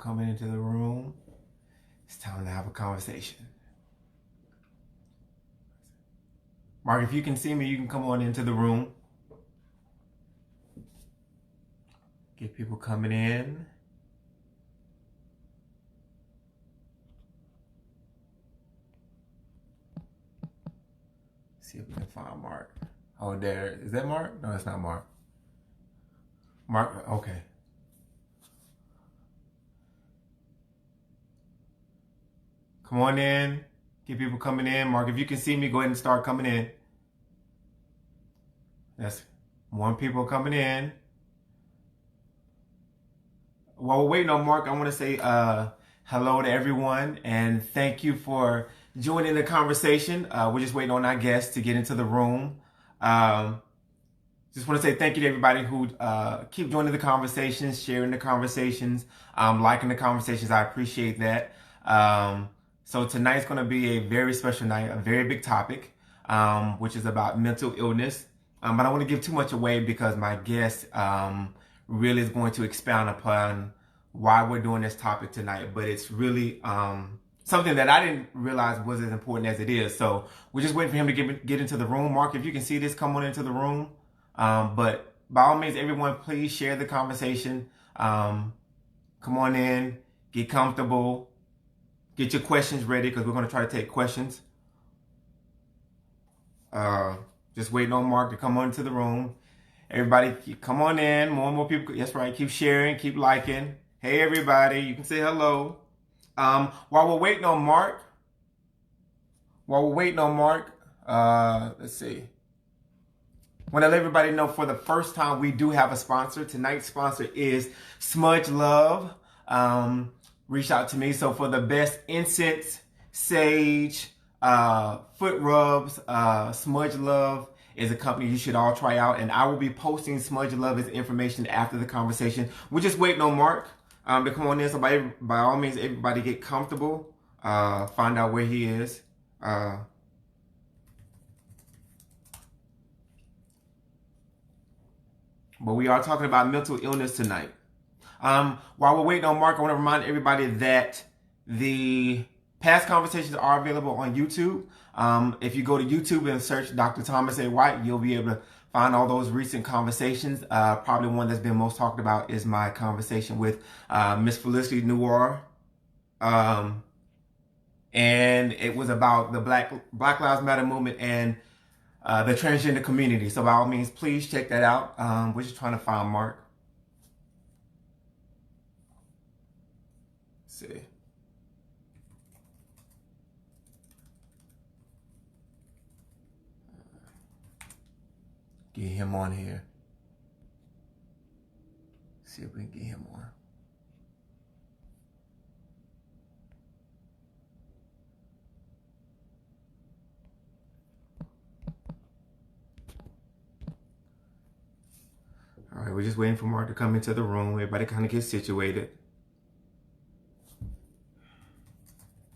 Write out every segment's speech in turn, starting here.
coming into the room. It's time to have a conversation. Mark, if you can see me, you can come on into the room. Get people coming in. See if we can find Mark. Oh, there. Is that Mark? No, it's not Mark. Mark, okay. Come on in. Get people coming in. Mark, if you can see me, go ahead and start coming in. That's more people coming in. While we're waiting on Mark, I want to say hello to everyone and thank you for joining the conversation. We're just waiting on our guests to get into the room. Just want to say thank you to everybody who keep joining the conversations, sharing the conversations, liking the conversations. I appreciate that. So tonight's going to be a very special night, a very big topic, which is about mental illness. But I don't want to give too much away because my guest really is going to expound upon why we're doing this topic tonight. But it's really something that I didn't realize was as important as it is. So we're just waiting for him to get into the room. Mark, if you can see this, come on into the room. But by all means, everyone, please share the conversation. Come on in, get comfortable. Get your questions ready because we're going to try to take questions. Just waiting on Mark to come on into the room. Everybody, come on in. More and more people. That's right. Keep sharing. Keep liking. Hey, everybody. You can say hello. While we're waiting on Mark. Let's see. I want to let everybody know for the first time we do have a sponsor. Tonight's sponsor is Smudge Love. Reach out to me. So for the best incense, sage, foot rubs, Smudge Love is a company you should all try out. And I will be posting Smudge Love's information after the conversation. We're just waiting on Mark to come on in. So by all means, everybody get comfortable. Find out where he is. But we are talking about mental illness tonight. While we're waiting on Mark, I want to remind everybody that the past conversations are available on YouTube. If you go to YouTube and search Dr. Thomas A. White, you'll be able to find all those recent conversations. Probably one that's been most talked about is my conversation with Miss Felicity Noir. And it was about the Black Lives Matter movement and the transgender community. So by all means, please check that out. We're just trying to find Mark. See. Get him on here. See if we can get him on. All right, we're just waiting for Mark to come into the room. Everybody kind of get situated.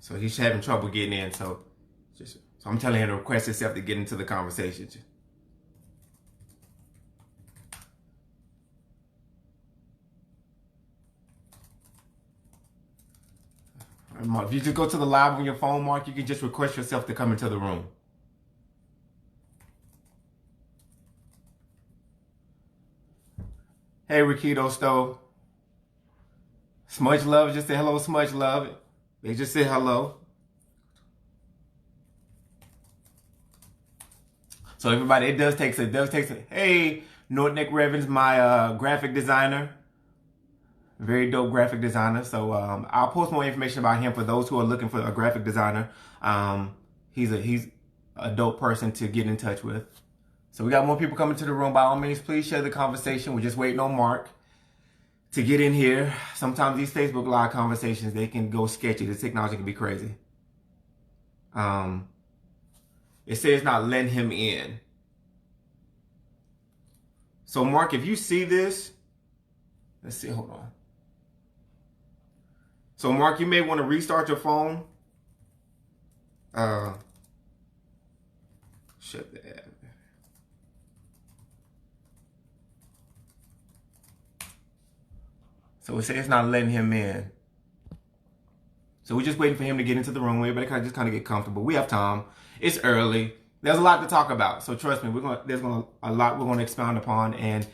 So he's having trouble getting in. So I'm telling him to request himself to get into the conversation. All right, Mark, if you just go to the live on your phone, Mark, you can just request yourself to come into the room. Hey, Riquito Stowe. Smudge Love just said hello, Smudge Love. They just said hello. So everybody, it does take some. Hey, Nordnick Revens, my graphic designer. Very dope graphic designer. So I'll post more information about him for those who are looking for a graphic designer. He's a dope person to get in touch with. So we got more people coming to the room. By all means, please share the conversation. We're just waiting on Mark to get in here. Sometimes these Facebook Live conversations, they can go sketchy. The technology can be crazy. It says not letting him in. So Mark, if you see this, let's see, hold on. So Mark, you may want to restart your phone. Shut the app. So it says it's not letting him in. So we're just waiting for him to get into the room. Everybody just kind of get comfortable. We have time. It's early. There's a lot to talk about. So trust me, there's a lot we're going to expound upon. And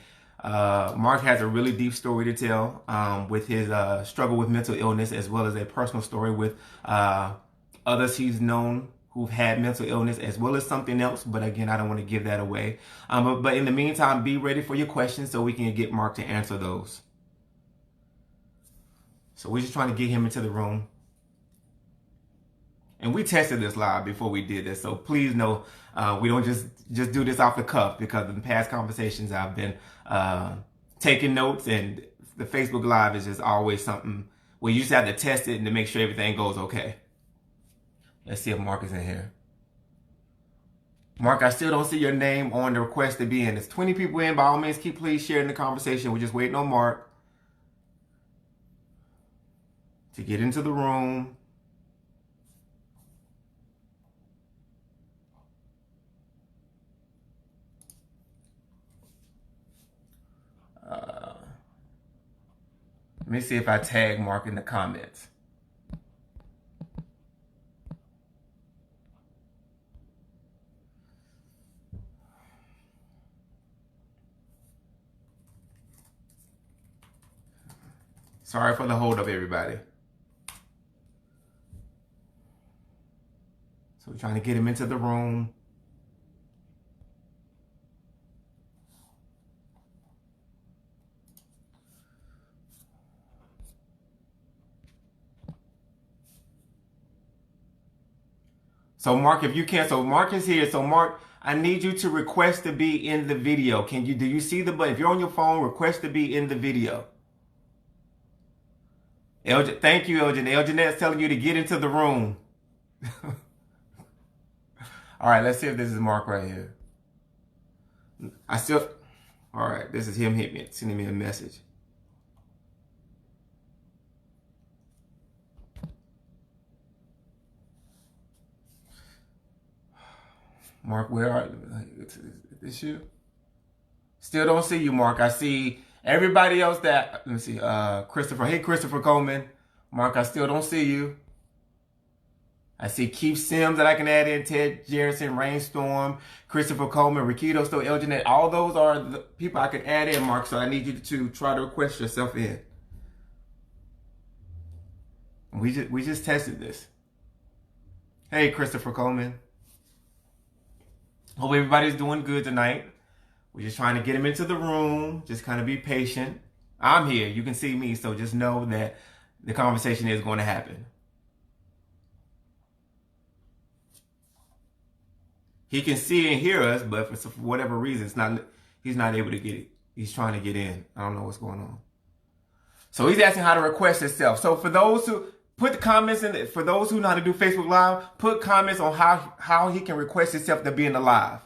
Mark has a really deep story to tell with his struggle with mental illness, as well as a personal story with others he's known who've had mental illness, as well as something else. But again, I don't want to give that away. But in the meantime, be ready for your questions so we can get Mark to answer those. So we're just trying to get him into the room. And we tested this live before we did this, so please know we don't just do this off the cuff, because in past conversations I've been taking notes, and the Facebook Live is just always something where you just have to test it and to make sure everything goes okay. Let's see if Mark is in here. Mark, I still don't see your name on the request to be in. There's 20 people in. By all means, please sharing the conversation. We're just waiting on Mark to get into the room. Let me see if I tag Mark in the comments. Sorry for the hold up, everybody. So we're trying to get him into the room. So Mark, if you can, so Mark is here. So Mark, I need you to request to be in the video. Do you see the button? If you're on your phone, request to be in the video. Thank you, Elgin. Elginette's telling you to get into the room. All right, let's see if this is Mark right here. All right, this is him sending me a message. Mark, where are you? Is this you? Still don't see you, Mark. I see everybody else let me see, Christopher. Hey, Christopher Coleman. Mark, I still don't see you. I see Keith Sims that I can add in, Ted Jerrison, Rainstorm, Christopher Coleman, Riquito, still Elginette. All those are the people I can add in, Mark, so I need you to try to request yourself in. We just tested this. Hey, Christopher Coleman. Hope everybody's doing good tonight. We're just trying to get him into the room. Just kind of be patient. I'm here. You can see me, so just know that the conversation is going to happen. He can see and hear us, but for whatever reason, he's not able to get it. He's trying to get in. I don't know what's going on. So he's asking how to request himself. So for those who put the comments in, for those who know how to do Facebook Live, put comments on how he can request himself to be in the live.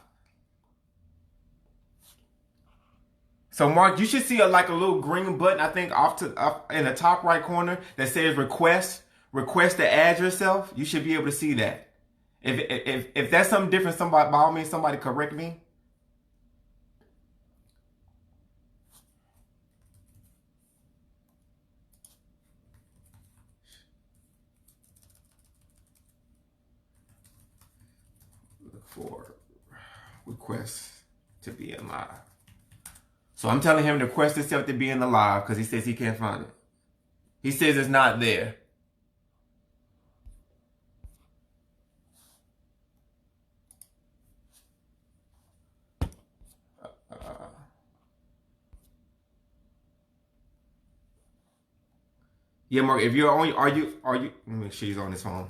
So Mark, you should see a little green button, I think, up in the top right corner that says request to add yourself. You should be able to see that. If that's something different, by all means, somebody correct me. Look for requests to be in live. So I'm telling him to request himself to be in the live because he says he can't find it. He says it's not there. Yeah, Mark, if you're on, are you, let me make sure he's on his phone.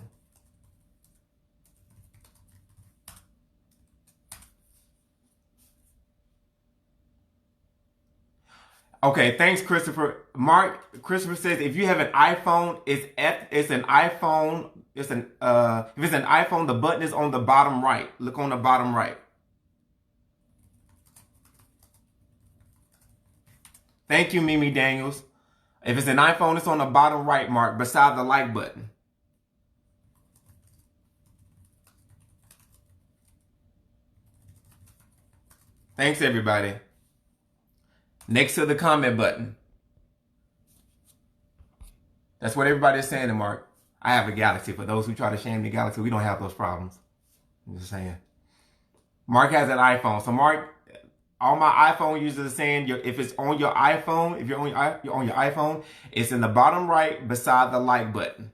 Okay, thanks, Christopher. Mark, Christopher says if you have an iPhone, if it's an iPhone, the button is on the bottom right. Look on the bottom right. Thank you, Mimi Daniels. If it's an iPhone, it's on the bottom right, Mark, beside the like button. Thanks, everybody. Next to the comment button. That's what everybody is saying to Mark. I have a Galaxy. For those who try to shame the Galaxy, we don't have those problems. I'm just saying. Mark has an iPhone. So Mark, all my iPhone users are saying if it's on your iPhone, if you're on your iPhone, it's in the bottom right beside the like button.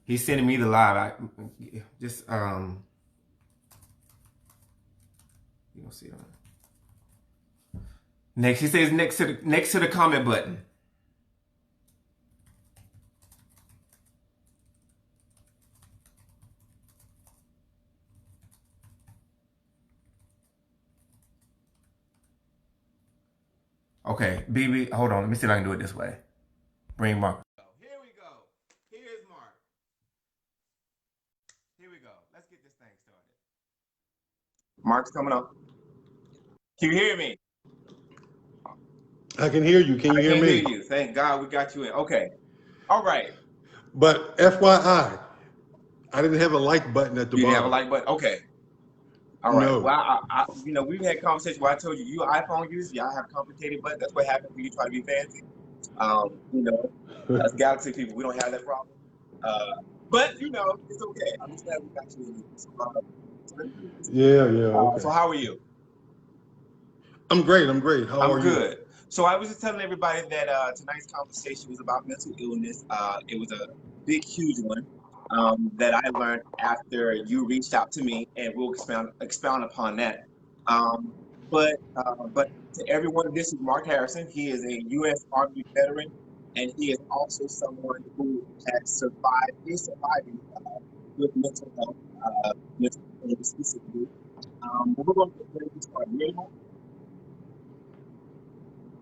He's sending me the live. You don't see it. Next, he says next to the comment button. Okay, BB, hold on. Let me see if I can do it this way. Bring Mark. Here we go. Here's Mark. Here we go. Let's get this thing started. Mark's coming up. Can you hear me? I can hear you. Can you hear me? I can hear you. Thank God we got you in. Okay. All right. But FYI, I didn't have a like button at the bottom. You didn't have a like button? Okay. All right. No. Well, we've had conversations where I told you iPhone users, y'all have complicated buttons. That's what happens when you try to be fancy. As Galaxy people, we don't have that problem. But it's okay. I'm just glad we got you in. Yeah. Okay. So how are you? I'm great. How are you? I'm good. So I was just telling everybody that tonight's conversation was about mental illness. It was a big, huge one that I learned after you reached out to me, and we'll expound upon that. But to everyone, this is Mark Harrison. He is a U.S. Army veteran, and he is also someone who is surviving with mental health, mental illness specifically. We're going to get ready to start.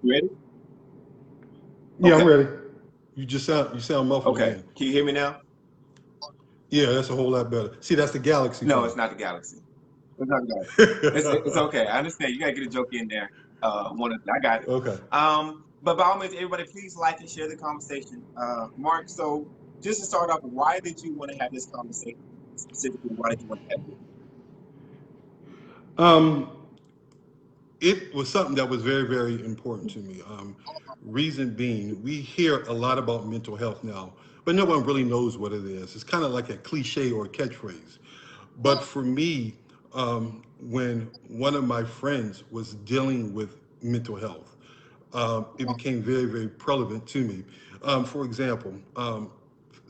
You ready? Yeah, okay. I'm ready. You sound muffled. Okay. Again. Can you hear me now? Yeah, that's a whole lot better. See, that's the Galaxy. No, it's not the Galaxy. It's not the Galaxy. It's okay. I understand. You gotta get a joke in there. I got it. Okay. But by all means, everybody, please like and share the conversation. Mark, so just to start off, why did you want to have this conversation? Specifically, why did you want to have it? It was something that was very, very important to me. Reason being, we hear a lot about mental health now, but no one really knows what it is. It's kind of like a cliche or a catchphrase. But for me, when one of my friends was dealing with mental health, it became very, very prevalent to me. For example,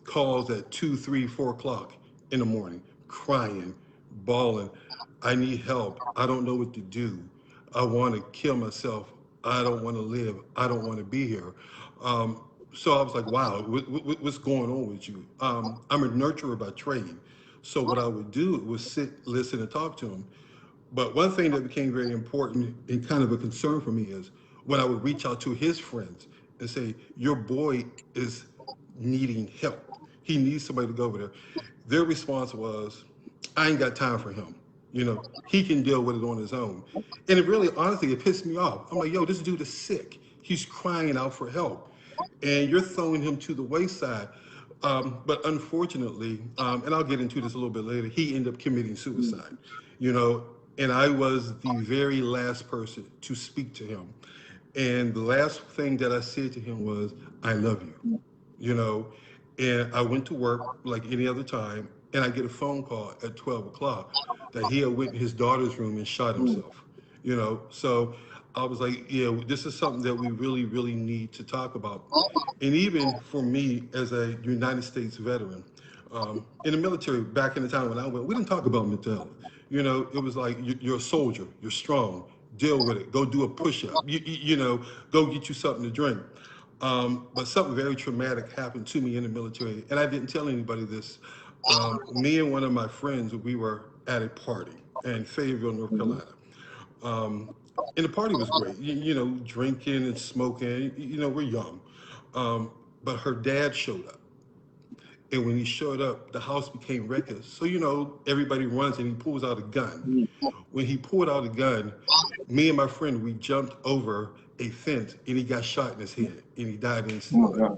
calls at 2, 3, 4 o'clock in the morning, crying, bawling, I need help. I don't know what to do. I want to kill myself. I don't want to live. I don't want to be here. So I was like, wow, what's going on with you? I'm a nurturer by trade. So what I would do was sit, listen, and talk to him. But one thing that became very important and kind of a concern for me is when I would reach out to his friends and say, your boy is needing help. He needs somebody to go over there. Their response was, I ain't got time for him. He can deal with it on his own. And it really, honestly, it pissed me off. I'm like, yo, this dude is sick. He's crying out for help. And you're throwing him to the wayside. But unfortunately, and I'll get into this a little bit later, he ended up committing suicide. And I was the very last person to speak to him. And the last thing that I said to him was, I love you. And I went to work like any other time, and I get a phone call at 12 o'clock that he had went in his daughter's room and shot himself. So I was like, yeah, this is something that we really, really need to talk about. And even for me as a United States veteran, in the military, back in the time when I went, we didn't talk about mental health. It was like, you're a soldier, you're strong, deal with it, go do a push-up, go get you something to drink. But something very traumatic happened to me in the military, and I didn't tell anybody this. Me and one of my friends, we were at a party in Fayetteville, North Carolina. And the party was great, drinking and smoking, we're young. But her dad showed up. And when he showed up, the house became wreckers. So, everybody runs and he pulls out a gun. When he pulled out a gun, me and my friend, we jumped over a fence and he got shot in his head and he died instantly.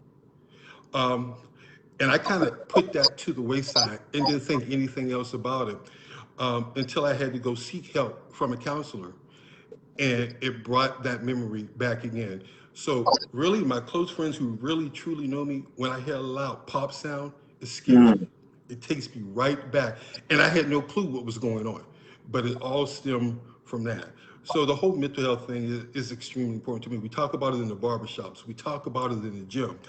And I kind of put that to the wayside and didn't think anything else about it until I had to go seek help from a counselor, and it brought that memory back again. So really, my close friends who really truly know me, when I hear a loud pop sound, it scares me. Mm. It takes me right back, and I had no clue what was going on, but it all stemmed from that. So the whole mental health thing is extremely important to me. We talk about it in the barbershops. We talk about it in the gym.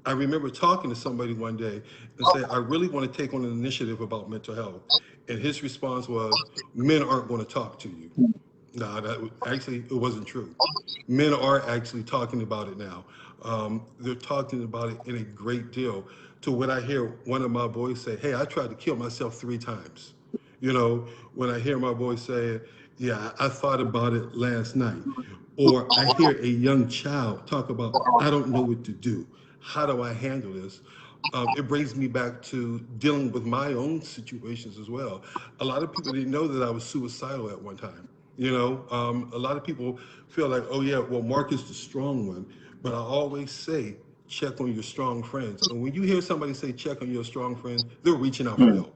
I remember talking to somebody one day and say, I really want to take on an initiative about mental health. And his response was, men aren't going to talk to you. No, actually it wasn't true. Men are actually talking about it now. They're talking about it in a great deal. To what I hear one of my boys say, "Hey, I tried to kill myself 3 times." You know, when I hear my boy say, "Yeah, I thought about it last night," or I hear a young child talk about, "I don't know what to do. How do I handle this?" It brings me back to dealing with my own situations as well. A lot of people didn't know that I was suicidal at one time. A lot of people feel like, oh yeah, well, Mark is the strong one, but I always say, check on your strong friends. And when you hear somebody say, check on your strong friends, they're reaching out for Mm. help.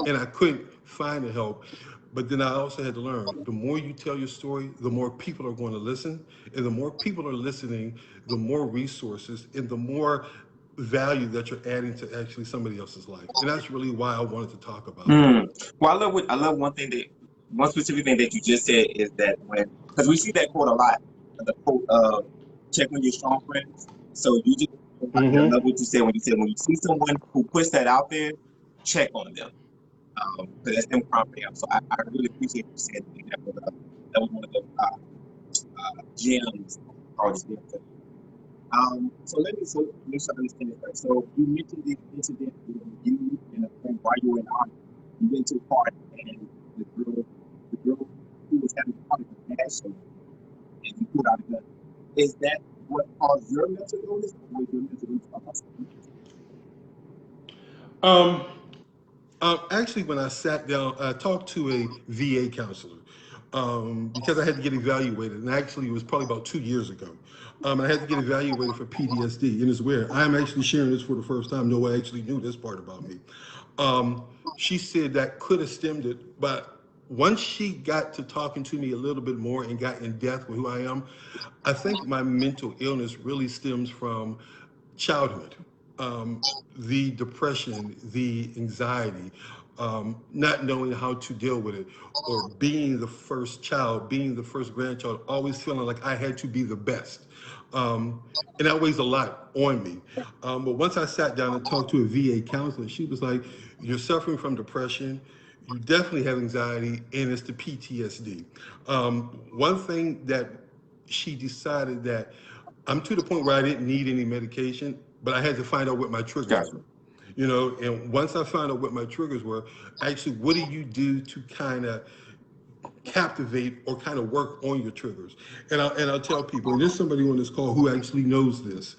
And I couldn't find the help. But then I also had to learn the more you tell your story, the more people are going to listen. And the more people are listening, the more resources and the more value that you're adding to actually somebody else's life. And that's really why I wanted to talk about it. Mm. Well, I love one specific thing that you just said is that because we see that quote a lot, the quote of check on your strong friends. So you just, I Mm-hmm. love what you said when you said when you see someone who puts that out there, check on them. Because that's them crumbling up. So I really appreciate you saying that was one of the gems or gems. So let me make sure I understand this right. So you mentioned this incident where you and a friend while you were in the army, you went to a party and the girl who was having a party with passion and you pulled out a gun. Is that what caused your mental illness, or was your mental illness caused by something else? Um, Actually, when I sat down, I talked to a VA counselor because I had to get evaluated, and actually, it was probably about 2 years ago. And I had to get evaluated for PTSD, and it's weird. I'm actually sharing this for the first time. No one actually knew this part about me. Um, she said that could have stemmed it, but once she got to talking to me a little bit more and got in depth with who I am, I think my mental illness really stems from childhood. Um, the depression, the anxiety, not knowing how to deal with it, or being the first child, being the first grandchild, always feeling like I had to be the best. And that weighs a lot on me. But once I sat down and talked to a VA counselor, she was like, "You're suffering from depression. You definitely have anxiety, and it's the PTSD." One thing that she decided that I'm to the point where I didn't need any medication, but I had to find out what my triggers Gotcha. were. And once I found out what my triggers were, actually, what do you do to kind of captivate or kind of work on your triggers? And I'll tell people, and there's somebody on this call who actually knows this.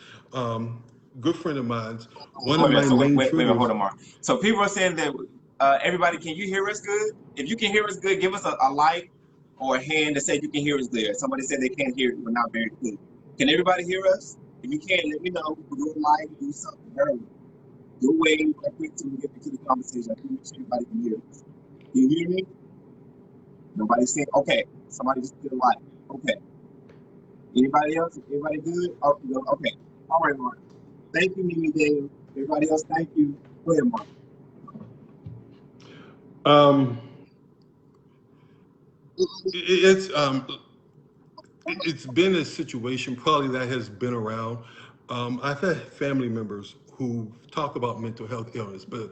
Good friend of mine's, one Wait of a minute. my So main wait a minute. Hold triggers. on, Mark. So people are saying that everybody, can you hear us good? If you can hear us good, give us a like or a hand to say you can hear us good. Somebody said they can't hear you. We're not very clear. Can everybody hear us? If you can, let me know. Do a like, do something. Hurry. Do a wave right quick till we get into the conversation. I can make sure everybody can hear us. Can you hear me? Nobody's saying okay. Somebody just did a like. Okay. Anybody else? Everybody good? Oh, okay. All right, Mark. Thank you, Mimi Dale. Everybody else, thank you. Go ahead, Mark. Um, it's it's been a situation probably that has been around. I've had family members who talk about mental health illness, but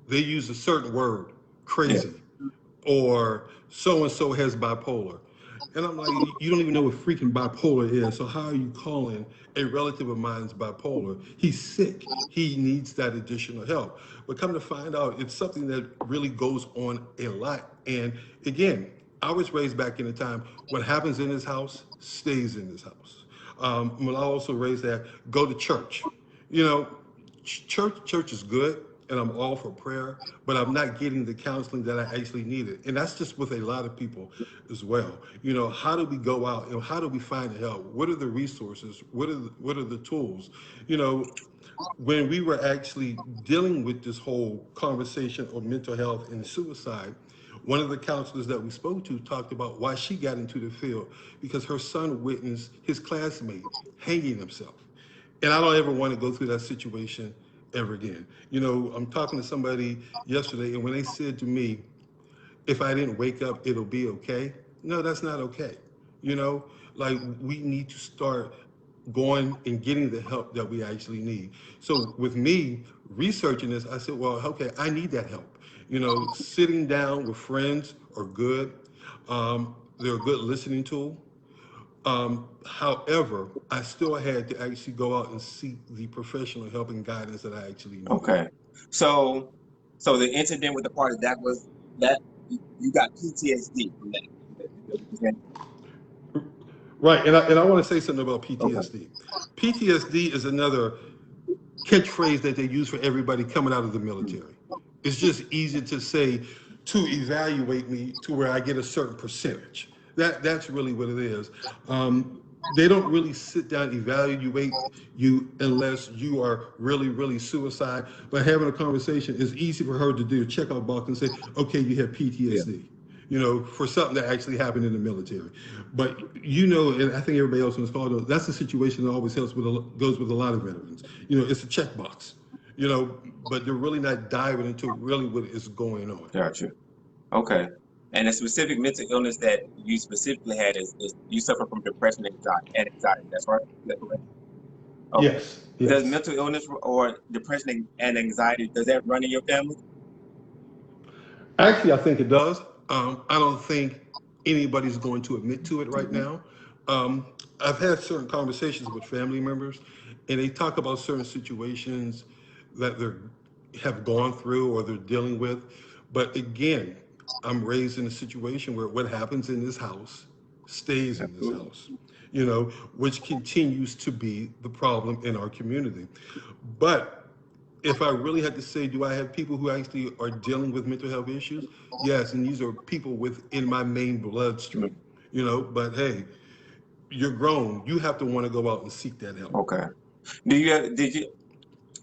they use a certain word, Yeah. crazy, or so and so has bipolar. And I'm like, you don't even know what freaking bipolar is. So how are you calling a relative of mine's bipolar? He's sick. He needs that additional help. But come to find out, it's something that really goes on a lot. And again, I was raised back in the time, what happens in this house stays in this house. When I also raised that, go to church. You know, church is good. and I'm all for prayer, but I'm not getting the counseling that I actually needed. And that's just with a lot of people as well. You know, how do we go out and how do we find help? What are the resources? What are the tools? You know, when we were actually dealing with this whole conversation of mental health and suicide, one of the counselors that we spoke to talked about why she got into the field because her son witnessed his classmate hanging himself. And I don't ever want to go through that situation ever again. You know, I'm talking to somebody yesterday, and when they said to me, if I didn't wake up, it'll be okay. No, that's not okay. You know, like we need to start going and getting the help that we actually need. So with me researching this, I said, well, okay, I need that help. You know, sitting down with friends are good. They're a good listening tool. However, I still had to actually go out and seek the professional help and guidance that I actually needed. Okay. So, so the incident with the party that was that you got PTSD from that. Right, and I want to say something about Okay. PTSD. PTSD is another catchphrase that they use for everybody coming out of the military. It's just easy to say to evaluate me to where I get a certain percentage. That's really what it is. They don't really sit down and evaluate you unless you are really suicide. But having a conversation is easy for her to do. Check out box and say, okay, you have Yeah. PTSD. You know, for something that actually happened in the military. But you know, and I think everybody else on this call knows that's a situation that always goes with a lot of veterans. You know, it's a checkbox. You know, but they're really not diving into really what is going on. Gotcha. Okay. And the specific mental illness that you specifically had is you suffer from depression and anxiety. That's right. Is that correct? Okay. Yes, Does yes. mental illness or depression and anxiety does that run in your family? Actually, I think it does. I don't think anybody's going to admit to it right Mm-hmm. now. I've had certain conversations with family members, and they talk about certain situations that they have gone through or they're dealing with. But again, I'm raised in a situation where what happens in this house stays in this Absolutely. house, you know, which continues to be the problem in our community. But if I really had to say, do I have people who actually are dealing with mental health issues? Yes, and these are people within my main bloodstream, Mm. you know. But hey, you're grown. You have to want to go out and seek that help. Okay. Did you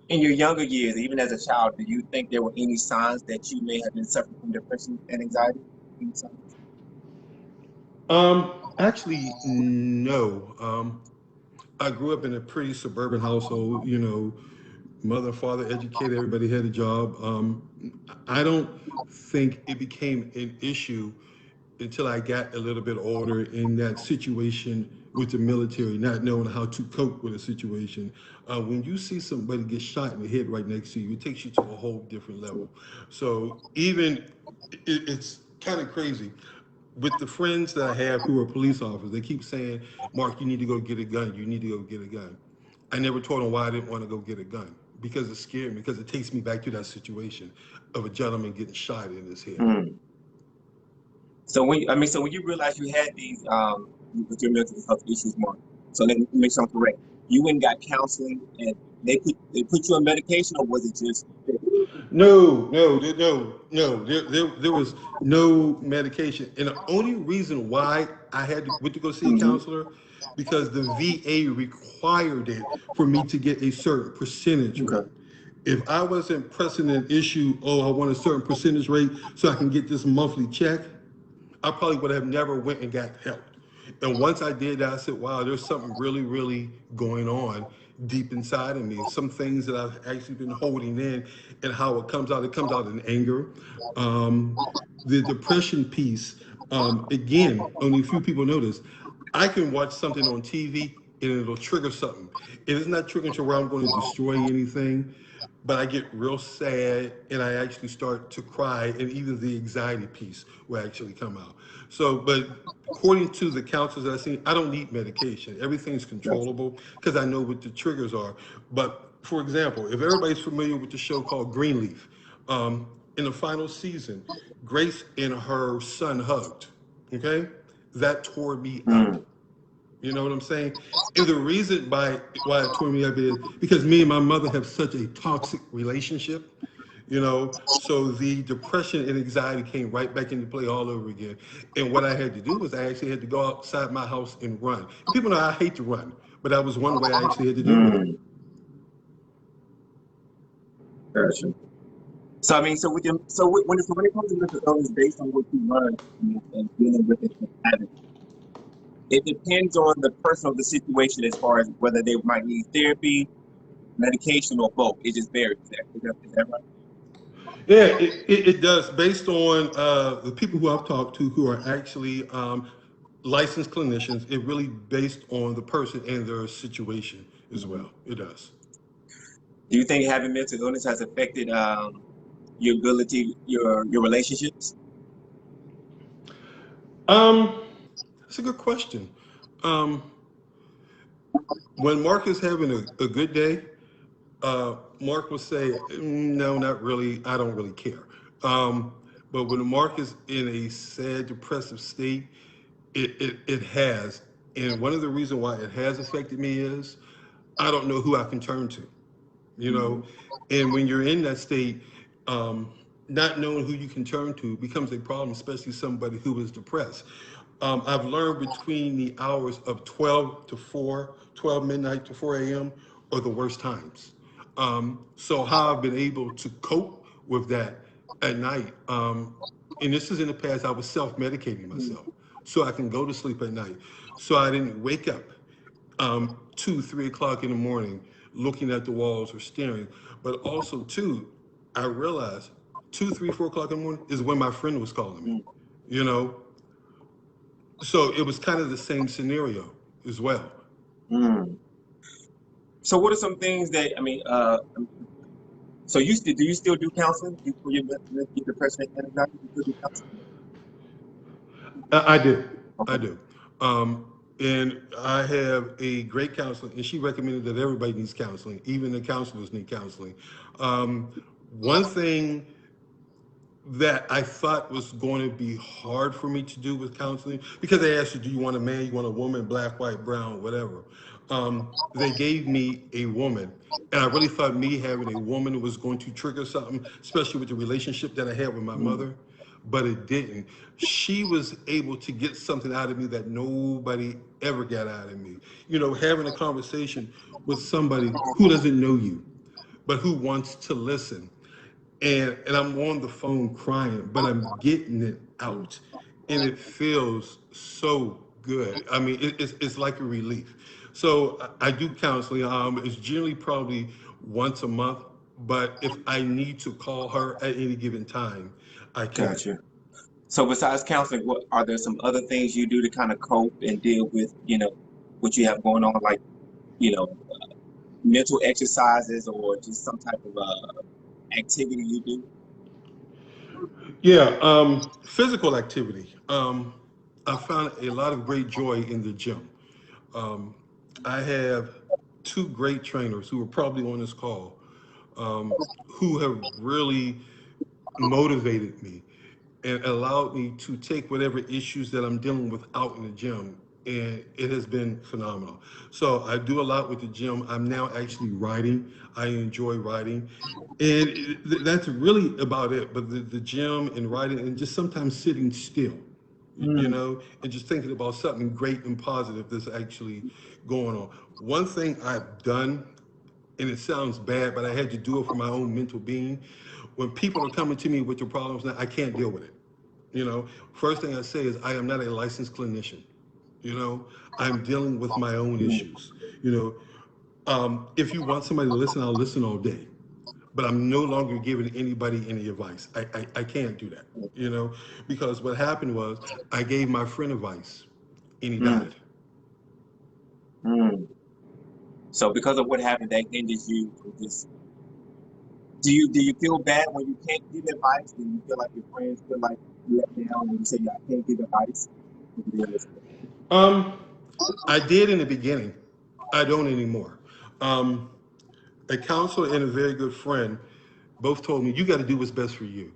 in your younger years, even as a child, do you think there were any signs that you may have been suffering from depression and anxiety? Any signs? Actually, no. I grew up in a pretty suburban household. You know, mother, father, educated. Everybody had a job. I don't think it became an issue until I got a little bit older in that situation with the military, not knowing how to cope with a situation. When you see somebody get shot in the head right next to you, it takes you to a whole different level. So even it's kind of crazy. With the friends that I have who are police officers, they keep saying, Mark, you need to go get a gun. You need to go get a gun. I never told them why I didn't want to go get a gun because it scared me, because it takes me back to that situation of a gentleman getting shot in his head. Mm. So when you realized you had these with your mental health issues, Mark. So let me make sure I'm correct. You went and got counseling, and they put you on medication, or was it just No. There was no medication, and the only reason why I went to go see a mm-hmm. counselor because the VA required it for me to get a certain percentage rate. Okay. If I wasn't pressing an issue, oh, I want a certain percentage rate so I can get this monthly check, I probably would have never went and got help. And once I did that, I said, wow, there's something really going on deep inside of me. Some things that I've actually been holding in and how it comes out in anger. Um, the depression piece, again, only a few people know this. I can watch something on TV and it'll trigger something. It is not triggering to where I'm going to destroy anything, but I get real sad and I actually start to cry, and even the anxiety piece will actually come out. So, but according to the counselors that I've seen, I don't need medication. Everything's Gotcha. controllable because I know what the triggers are. But for example, if everybody's familiar with the show called Greenleaf, in the final season, Grace and her son hugged. Okay, that tore me up. Mm. You know what I'm saying? And the reason why it tore me up is because me and my mother have such a toxic relationship. you know. So the depression and anxiety came right back into play all over again. And what I had to do was I actually had to go outside my house and run. And people know I hate to run, but that was one way I actually had to deal with it. Mm, gotcha. So I mean, so with your, so when it comes to mental illness, based on what you learned and dealing with it and having it depends on the person or the situation as far as whether they might need therapy, medication, or both. It just varies. Is that right? Yeah, it does. Based on the people who I've talked to who are actually licensed clinicians, it really based on the person and their situation as Mhm. well. It does. Do you think having mental illness has affected your ability, your relationships? Um, that's a good question. Um, when Mark is having a good day, Mark will say, "No, not really. I don't really care." But when Mark is in a sad, depressive state, it has. And one of the reasons why it has affected me is I don't know who I can turn to, you Mm-hmm. know. And when you're in that state, um, not knowing who you can turn to becomes a problem, especially somebody who is depressed. I've learned between the hours of 12 to 4, 12 midnight to 4 a.m. are the worst times. So how I've been able to cope with that at night, and this is in the past, I was self-medicating myself so I can go to sleep at night. So I didn't wake up 2, 3 o'clock in the morning looking at the walls or staring. But also, too, I realized 2, 3, 4 o'clock in the morning is when my friend was calling me, you know? So it was kind of the same scenario as well. Mm. So what are some things that I mean? So do you still do counseling for your depression and anxiety? You still do counseling? I do. I Okay. do. And I have a great counselor, and she recommended that everybody needs counseling, even the counselors need counseling. One thing that I thought was going to be hard for me to do with counseling because they asked you, do you want a man, you want a woman, black, white, brown, whatever. They gave me a woman, and I really thought me having a woman was going to trigger something, especially with the relationship that I had with my Mm. mother, but it didn't. She was able to get something out of me that nobody ever got out of me. You know, having a conversation with somebody who doesn't know you, but who wants to listen, and I'm on the phone crying, but I'm getting it out, and it feels so good. I mean, it's like a relief. So I do counseling. It's generally probably once a month, but if I need to call her at any given time, I can. Gotcha. So besides counseling, what are there some other things you do to kind of cope and deal with, what you have going on, like, you know, mental exercises or just some type of activity you do? Yeah, physical activity. I found a lot of great joy in the gym. Um, I have two great trainers who are probably on this call who have really motivated me and allowed me to take whatever issues that I'm dealing with out in the gym. And it has been phenomenal. So I do a lot with the gym. I'm now actually writing. I enjoy writing. And that's really about it. But the gym and writing and just sometimes sitting still, Mm. and just thinking about something great and positive that's actually going on. One thing I've done, and it sounds bad, but I had to do it for my own mental being. When people are coming to me with their problems now, I can't deal with it. First thing I say is I am not a licensed clinician. I'm dealing with my own issues. If you want somebody to listen, I'll listen all day. But I'm no longer giving anybody any advice. I can't do that, because what happened was I gave my friend advice and he Mm. died. Mm. So because of what happened, that hinders you from just. Do you feel bad when you can't give advice? Do you feel like your friends feel like you let down when you say, "Yeah, I can't give advice"? Um, I did in the beginning. I don't anymore. Um, a counselor and a very good friend both told me you got to do what's best for you.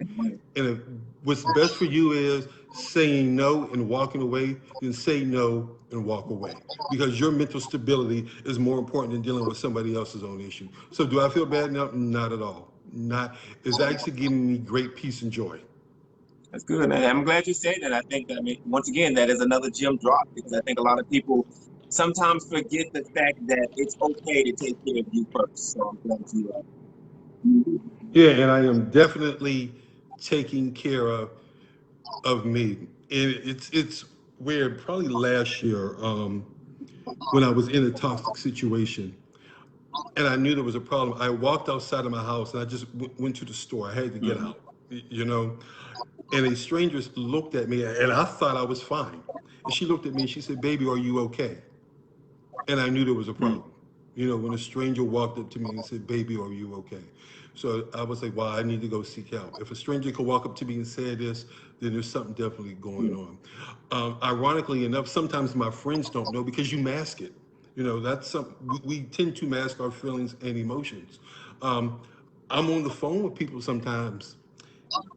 And if what's best for you is saying no and walking away, then say no and walk away. Because your mental stability is more important than dealing with somebody else's own issue. So do I feel bad? No, not at all. not, is actually giving me great peace and joy. That's good, man. I'm glad you said that. I think that, I mean, once again, that is another gem drop because I think a lot of people sometimes forget the fact that it's okay to take care of you first. So I'm glad you. Yeah, and I am definitely taking care of me. And it's weird. Probably last year, when I was in a toxic situation, and I knew there was a problem. I walked outside of my house and I just went to the store. I had to get Mhm. out, you know. And a stranger looked at me, and I thought I was fine. And she looked at me and she said, "Baby, are you okay?" And I knew there was a Mhm. problem. You know, when a stranger walked up to me and said, "Baby, are you okay?" So I was like, "Well, I need to go seek help." If a stranger could walk up to me and say this, then there's something definitely going Yeah. on. Ironically enough, sometimes my friends don't know because you mask it. You know, that's some we tend to mask our feelings and emotions. Um, I'm on the phone with people sometimes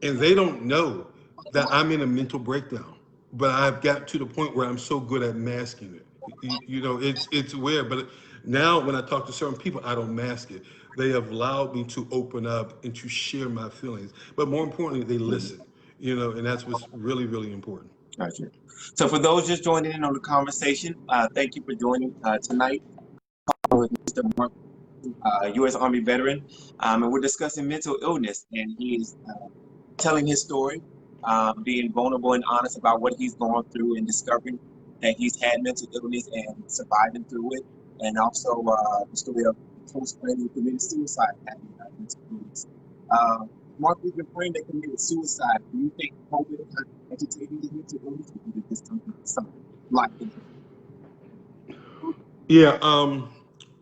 and they don't know that I'm in a mental breakdown. But I've got to the point where I'm so good at masking it. You know, it's weird. But now when I talk to certain people, I don't mask it. They have allowed me to open up and to share my feelings. But more importantly, they Mhm. listen. You know, and that's what's really, really important. Gotcha. So for those just joining in on the conversation, thank you for joining tonight with Mr. Mark, U.S. Army veteran, and we're discussing mental illness, and he is telling his story, being vulnerable and honest about what he's gone through and discovering that he's had mental illness and surviving through it, and also the story of a close friend who committed suicide having mental illness. Uh, Mark, we've been friend that committed suicide. Do you think COVID kind of agitated his mental illness, or did it just something like this? Yeah,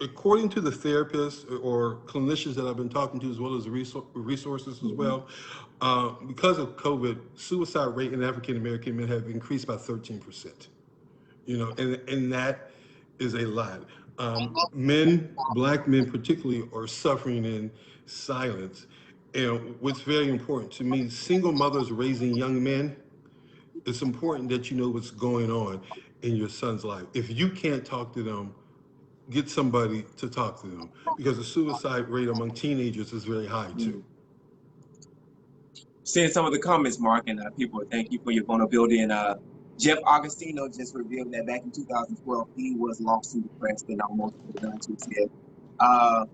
according to the therapists or clinicians that I've been talking to, as well as the resources as Mhm. well, because of COVID, suicide rate in African American men have increased by 13%. You know, and that is a lot. Men, black men particularly, are suffering in silence. And what's very important to me, single mothers raising young men, it's important that you know what's going on in your son's life. If you can't talk to them, get somebody to talk to them because the suicide rate among teenagers is very high too. Mhm. Seeing some of the comments, Mark, and people, thank you for your vulnerability. And Jeff Augustino just revealed that back in 2012, he was lost and depressed and almost put a gun to his head. Uh,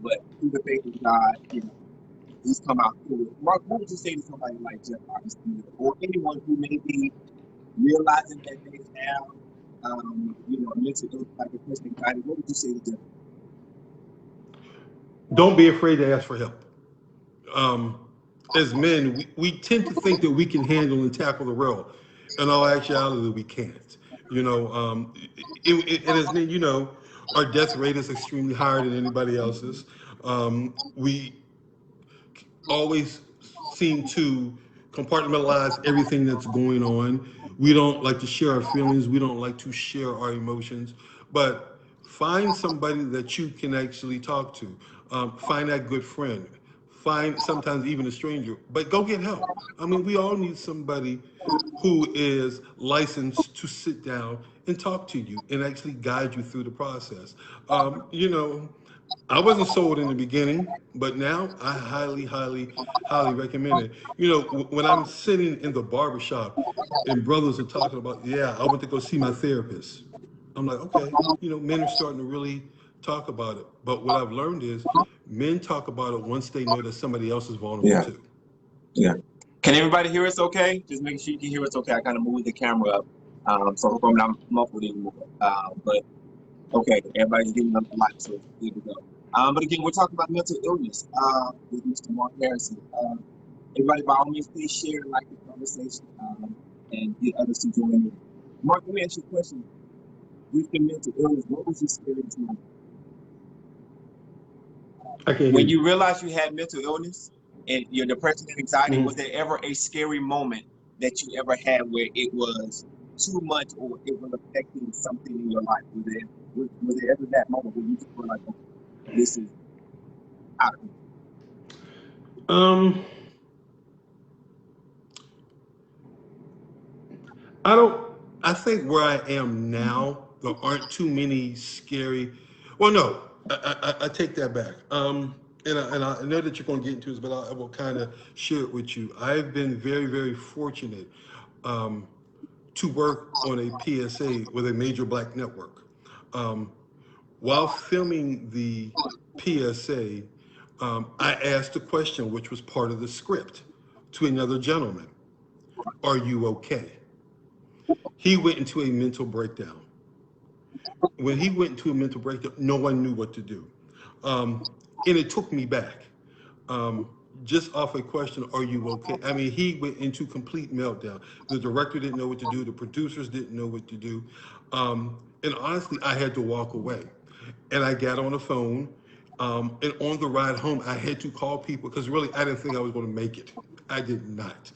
but through the faith of God, he's come out through it. Mark, what would you say to somebody like Jeff Augustino or anyone who may be realizing that they have, a mental illness like depression and anxiety? What would you say to them? Don't be afraid to ask for help. Um, as men, we tend to think that we can handle and tackle the world. In all actuality, we can't. You know, and as men, you know, our death rate is extremely higher than anybody else's. We always seem to compartmentalize everything that's going on. We don't like to share our feelings. We don't like to share our emotions. But find somebody that you can actually talk to. Find that good friend. Find sometimes even a stranger. But go get help. I mean, we all need somebody who is licensed to sit down and talk to you and actually guide you through the process. You know, I wasn't sold in the beginning, but now I highly, highly, highly recommend it. You know, when I'm sitting in the barbershop and brothers are talking about, yeah, I went to go see my therapist. I'm like, okay, you know, men are starting to really talk about it. But what I've learned is men talk about it once they know that somebody else is vulnerable Yeah, too. yeah. Can everybody hear us okay? Just making sure you can hear us okay. I kind of moved the camera up, so I hope I'm not muffled anymore. But okay, everybody's getting up a lot, so here we go. But again, we're talking about mental illness with Mr. Mark Harrison. Everybody, by all means, please share and like the conversation and get others to join in. Mark, let me ask you a question. With the mental illness, what was your experience like? I can't hear When you. you realized you had mental illness and your depression and anxiety, was Mhm. there ever a scary moment that you ever had where it was too much or it was affecting something in your life? Was there ever that moment where you just were like, okay, this is out of control? Um, I don't. I think where I am now, there aren't too many scary. Well, no, I take that back. and I know that you're going to get into this, but I will kind of share it with you. I've been very, very fortunate um, to work on a PSA with a major black network. Um, while filming the PSA, I asked a question which was part of the script to another gentleman. Are you okay? He went into a mental breakdown. When he went into a mental breakdown, no one knew what to do. Um, and it took me back. Um, just off a question, are you okay? I mean, he went into complete meltdown. The director didn't know what to do. The producers didn't know what to do. And honestly, I had to walk away. And I got on the phone. And on the ride home, I had to call people because really I didn't think I was going to make it. I did not.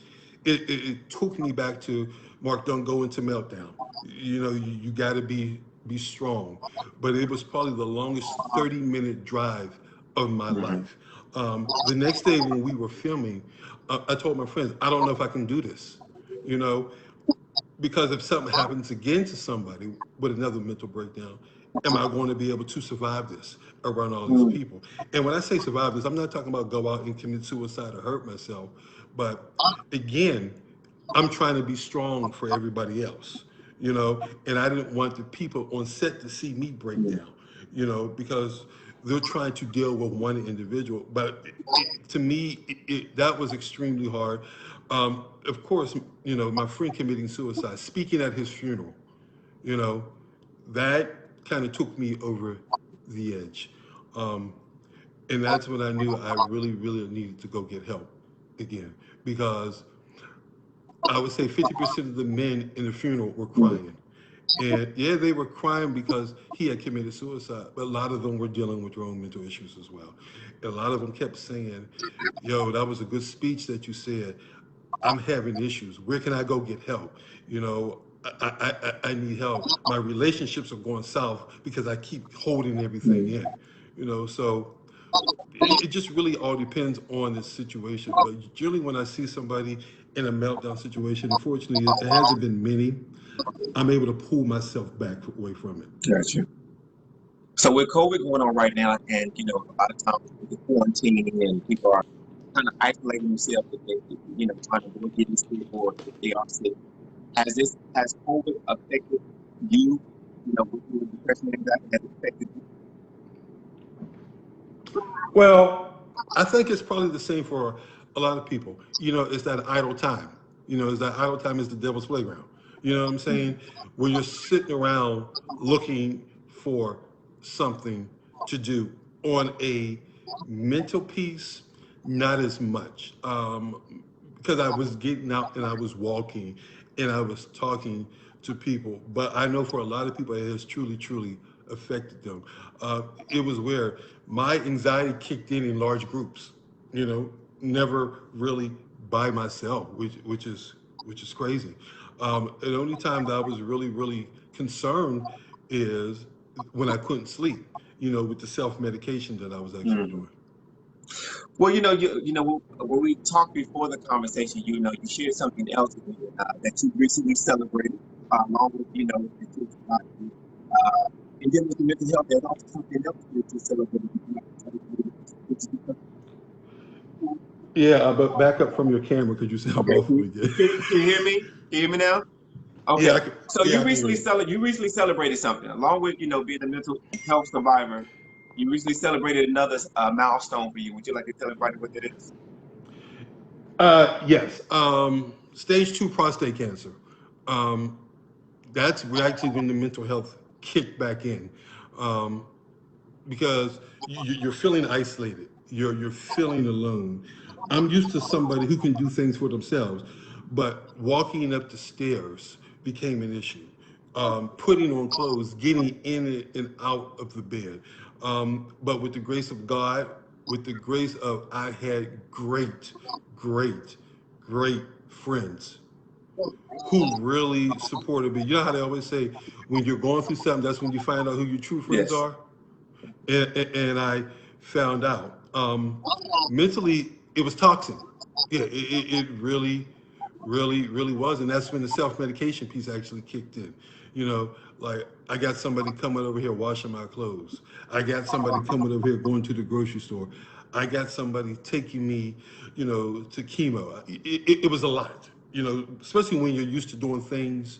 It took me back to Mark, don't go into meltdown. You know, you got to be strong. But it was probably the longest 30-minute drive of my Mm-hmm. life. The next day when we were filming, I told my friends, I don't know if I can do this. You know, because if something happens again to somebody with another mental breakdown, am I going to be able to survive this around all these people? And when I say survive this, I'm not talking about go out and commit suicide or hurt myself. But again, I'm trying to be strong for everybody else, you know, and I didn't want the people on set to see me break down, you know, because they're trying to deal with one individual. But to me, that was extremely hard. Of course, you know, my friend committing suicide, speaking at his funeral, you know, that kind of took me over the edge. Um, and that's when I knew I really, really needed to go get help again because I would say 50% of the men in the funeral were crying. And yeah, they were crying because he had committed suicide, but a lot of them were dealing with their own mental issues as well. And a lot of them kept saying, yo, that was a good speech that you said. I'm having issues. Where can I go get help? You know, I need help. My relationships are going south because I keep holding everything in. You know, so it just really all depends on the situation. But generally, when I see somebody in a meltdown situation, unfortunately, it hasn't been many. I'm able to pull myself back away from it. Gotcha. So with COVID going on right now, and a lot of times with the quarantine and people are kind of isolating themselves if trying to avoid getting sick or if they are sick. Has COVID affected you? With your depression and anxiety, has it affected you? Well, I think it's probably the same for a lot of people. You know, it's that idle time. You know, is that idle time is the devil's playground. You know what I'm saying? Where you're sitting around looking for something to do on a mental piece, not as much. Because I was getting out and I was walking and I was talking to people. But I know for a lot of people, it has truly, truly affected them. It was where my anxiety kicked in large groups. You know, never really by myself, which is crazy. The only time that I was really, really concerned is when I couldn't sleep. You know, with the self medication that I was actually Mhm. doing. Well, when we talked before the conversation, you shared something else with me, that you recently celebrated, along with the suicide. And then with the mental health, there's also something else that you celebrated. Yeah, but back up from your camera because you sound Okay, muffled again. can you hear me? Can you hear me now? Yeah, Okay, so yeah, I can hear you. you recently celebrated something along with being a mental health survivor. You recently celebrated another milestone for you. Would you like to tell everybody what that is? Yes, stage 2 prostate cancer. Um, that's actually when the mental health kicked back in, um, because you're feeling isolated. You're feeling alone. I'm used to somebody who can do things for themselves, but walking up the stairs became an issue. Putting on clothes, getting in and out of the bed. But with the grace of God, with the grace of I had great, great friends who really supported me. You know how they always say, when you're going through something, that's when you find out who your true friends Yes. are? And I found out. Mentally, it was toxic. Yeah, it really, really, really was. And that's when the self medication piece actually kicked in. You know, like I got somebody coming over here washing my clothes. I got somebody coming over here going to the grocery store. I got somebody taking me, to chemo. It was a lot, especially when you're used to doing things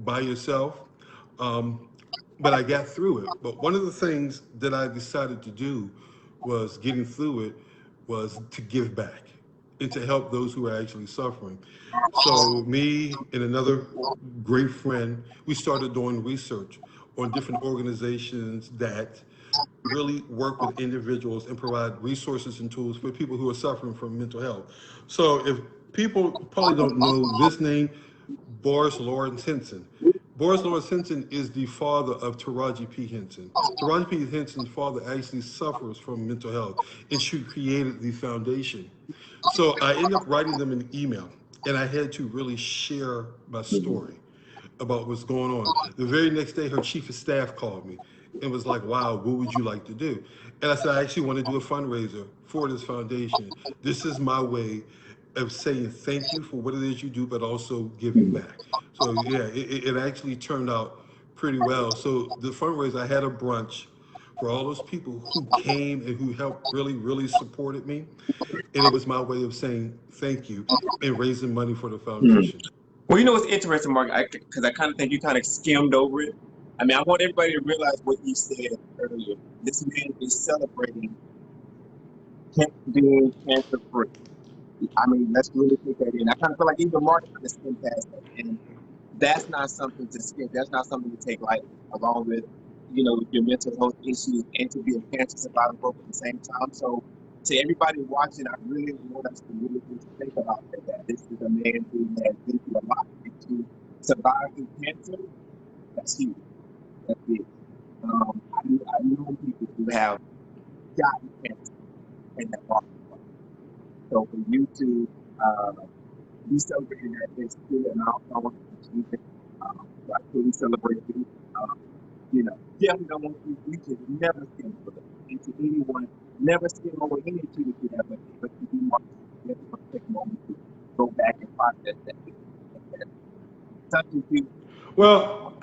by yourself. Um, but I got through it. But one of the things that I decided to do was getting through it was to give back and to help those who are actually suffering. So me and another great friend, we started doing research on different organizations that really work with individuals and provide resources and tools for people who are suffering from mental health. So if people probably don't know this name, Boris Lawrence Henson. Boris Lawrence Henson is the father of Taraji P. Henson. Taraji P. Henson's father actually suffers from mental health, and she created the foundation. So I ended up writing them an email, and I had to really share my story about what's going on. The very next day, her chief of staff called me and was like, "Wow, what would you like to do?" And I said, "I actually want to do a fundraiser for this foundation. This is my way of saying thank you for what it is you do, but also giving back." So yeah, it actually turned out pretty well. So the fundraiser, I had a brunch for all those people who came and who helped really, really supported me. And it was my way of saying thank you and raising money for the Hmm. foundation. Well, you know what's interesting, Mark, because I kind of think you kind of skimmed over it. I mean, I want everybody to realize what you said earlier. This man is celebrating being cancer free. I mean, let's really put that in. I kind of feel like even Mark kind of skimmed past that, and that's not something to skip. That's not something to take lightly, along with your mental health issues and to be a cancer survivor both at the same time. So, to everybody watching, I really want us to really think about that. This is a man who has been through a lot, and to survive through cancer. That's huge. That's big. I know people who have gotten cancer and have lost. So for you to be celebrating that is still an outcome. I truly celebrate you. Definitely don't want you to never skim over it. And to anyone, never skim over any achievement you have, but you do want to definitely take a moment to go back and process that. Touching you. Well,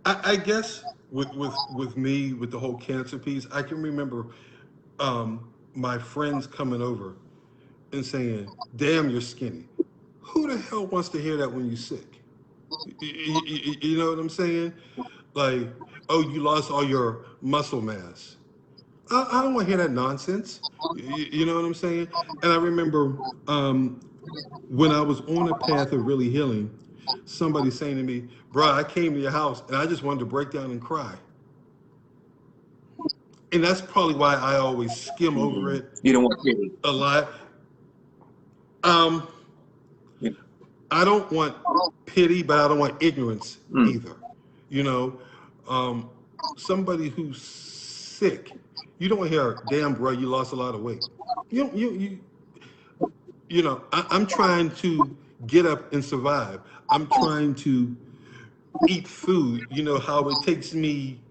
I guess with me with the whole cancer piece, I can remember my friends coming over and saying, "Damn, you're skinny." Who the hell wants to hear that when you're sick? You know what I'm saying? Like, "Oh, you lost all your muscle mass." I don't want to hear that nonsense. You know what I'm saying? And I remember when I was on a path of really healing, somebody saying to me, "Bro, I came to your house and I just wanted to break down and cry." And that's probably why I always skim over it You don't want pity. a lot. Um, Yeah. I don't want pity, but I don't want ignorance Mm. either. You know, um, somebody who's sick, you don't hear, "Damn, bro, you lost a lot of weight." I'm trying to get up and survive. I'm trying to eat food. You know how it takes me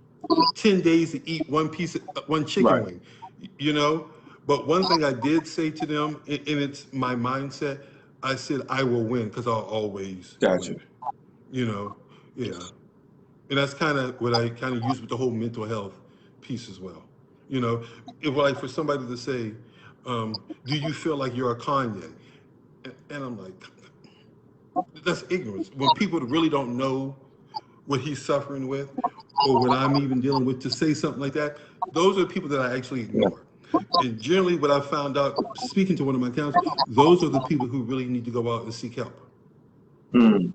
10 days to eat one chicken Right. wing, you know? But one thing I did say to them, and it's my mindset, I said, I will win because I'll always Gotcha. win, you know? Yeah. And that's kind of what I kind of use with the whole mental health piece as well. You know, if like for somebody to say, do you feel like you're a Kanye? And I'm like, that's ignorance. When people really don't know what he's suffering with, or what I'm even dealing with, to say something like that, those are the people that I actually Yeah. ignore. And generally, what I found out speaking to one of my counselors, those are the people who really need to go out and seek help. Mm.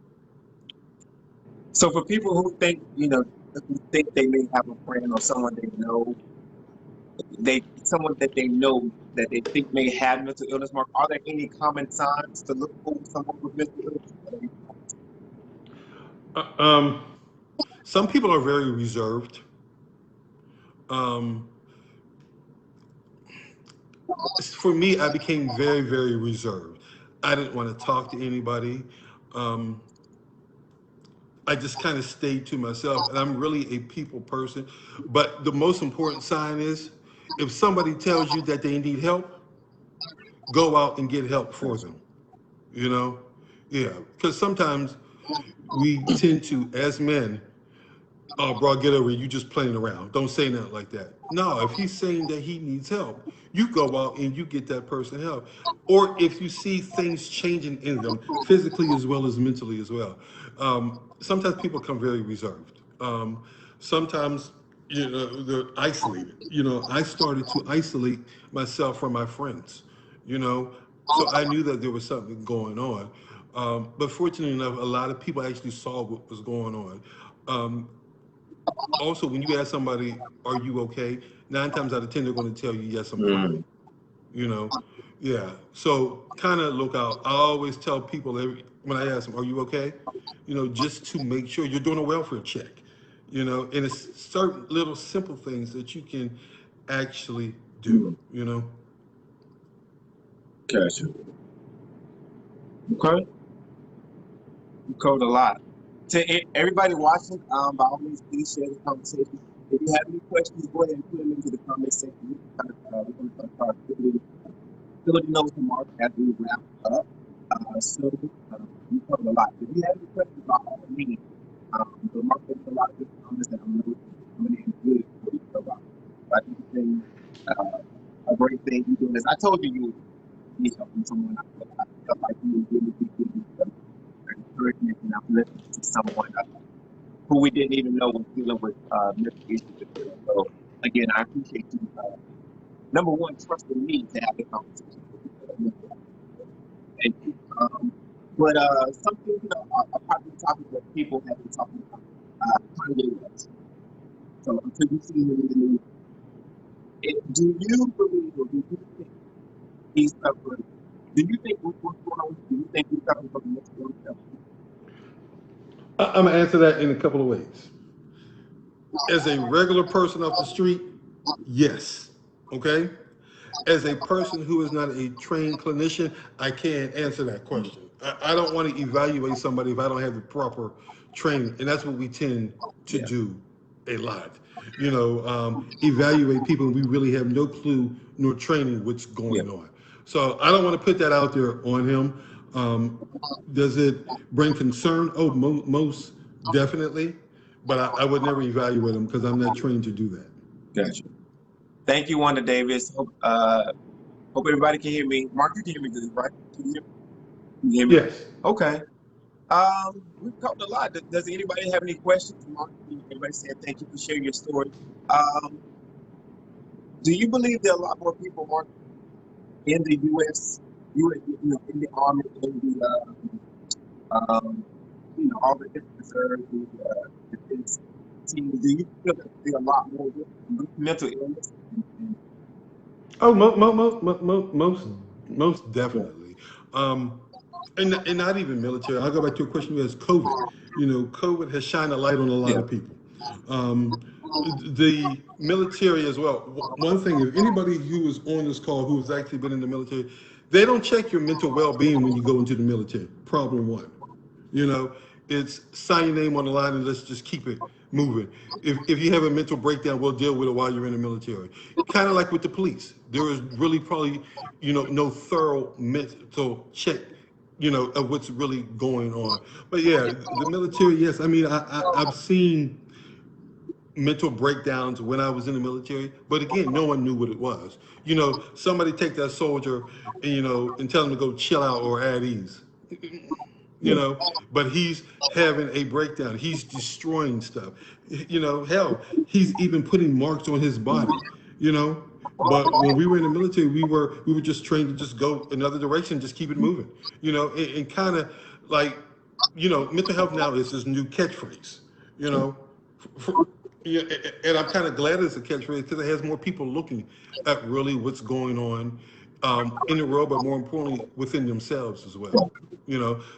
So for people who think they may have a friend or someone that they know that they think may have mental illness, Mark, are there any common signs to look for someone with mental illness? Uh, um, some people are very reserved. Um, for me, I became very, very reserved. I didn't want to talk to anybody. Um, I just kind of stayed to myself, and I'm really a people person. But the most important sign is if somebody tells you that they need help, go out and get help for them. You know, yeah, because sometimes we tend to, as men, oh, bro, get over it. You just playing around. Don't say nothing like that. No, if he's saying that he needs help, you go out and you get that person help. Or if you see things changing in them, physically as well as mentally as well. Sometimes people come very reserved. Sometimes, they're isolated. I started to isolate myself from my friends, you know, so I knew that there was something going on. But fortunately enough, a lot of people actually saw what was going on. Um, Also, when you ask somebody, "Are you okay?" 9 times out of 10, they're going to tell you, "Yes, I'm fine." Mm. You know, yeah. So kind of look out. I always tell people when I ask them, "Are you okay?" Just to make sure you're doing a welfare check. And it's certain little simple things that you can actually do. Mm. You know. Gotcha. Okay. You covered a lot. To everybody watching, by all means, please share the conversation. If you have any questions, go ahead and put them into the comment section. We're going to start filling those remarks as we wrap up. So you covered a lot. If you have any questions, by all means, the remarks there's a lot of good comments that I'm noticing coming in good for you. So I think it's been a great thing you're doing this. I told you you would need help from someone. I felt like you would really be giving some encouragement and upliftment to someone who we didn't even know was dealing with mental issues. So again, I appreciate you. Number one, trusting me to have the conversation with you. Thank you. But something, a popular topic that people have been talking about, Kanye West. So until you see him in the news, do you believe or do you think he's suffering? Do you think what's going on? Do you think he's suffering from mental illness? I'm gonna answer that in a couple of ways. As a regular person off the street, yes. Okay. As a person who is not a trained clinician, I can't answer that question. I don't want to evaluate somebody if I don't have the proper training, and that's what we tend to Yeah. do a lot. Evaluate people, and we really have no clue nor training what's Yeah. going on. So I don't want to put that out there on him. Does it bring concern? Oh, most definitely, but I would never evaluate him because I'm not trained to do that. Gotcha. Thank you, Wanda Davis. Hope everybody can hear me. Mark, you can hear me good, right? Can you hear me? Can you hear me? Yes. Okay. We've covered a lot. Does anybody have any questions? Mark, everybody said thank you for sharing your story. Do you believe there are a lot more people, Mark, in the U.S., in the army, in the, all the different reserves, the defense teams? Do you feel that there are a lot more with mental illness? Oh, most Yeah. definitely. Um, and not even military. I'll go back to a question you asked. COVID. COVID has shined a light on a lot Yeah. of people. Um, the military as well. One thing, if anybody who is on this call who has actually been in the military, they don't check your mental well-being when you go into the military. Problem one. You know, it's sign your name on the line and let's just keep it moving. If you have a mental breakdown, we'll deal with it while you're in the military. Kind of like with the police. There is really probably, no thorough mental check, of what's really going on. But yeah, the military, yes. I mean, I've seen mental breakdowns when I was in the military, but again, no one knew what it was. Somebody take that soldier and, and tell him to go chill out or at ease. you Yeah. know, but he's having a breakdown. He's destroying stuff. Hell, he's even putting marks on his body, you know. But when we were in the military, we were just trained to just go another direction, just keep it moving, and kind of like, mental health now is this new catchphrase, you know. For, yeah, and I'm kind of glad it's a catchphrase because it has more people looking at really what's going on in the world, but more importantly, within themselves as well.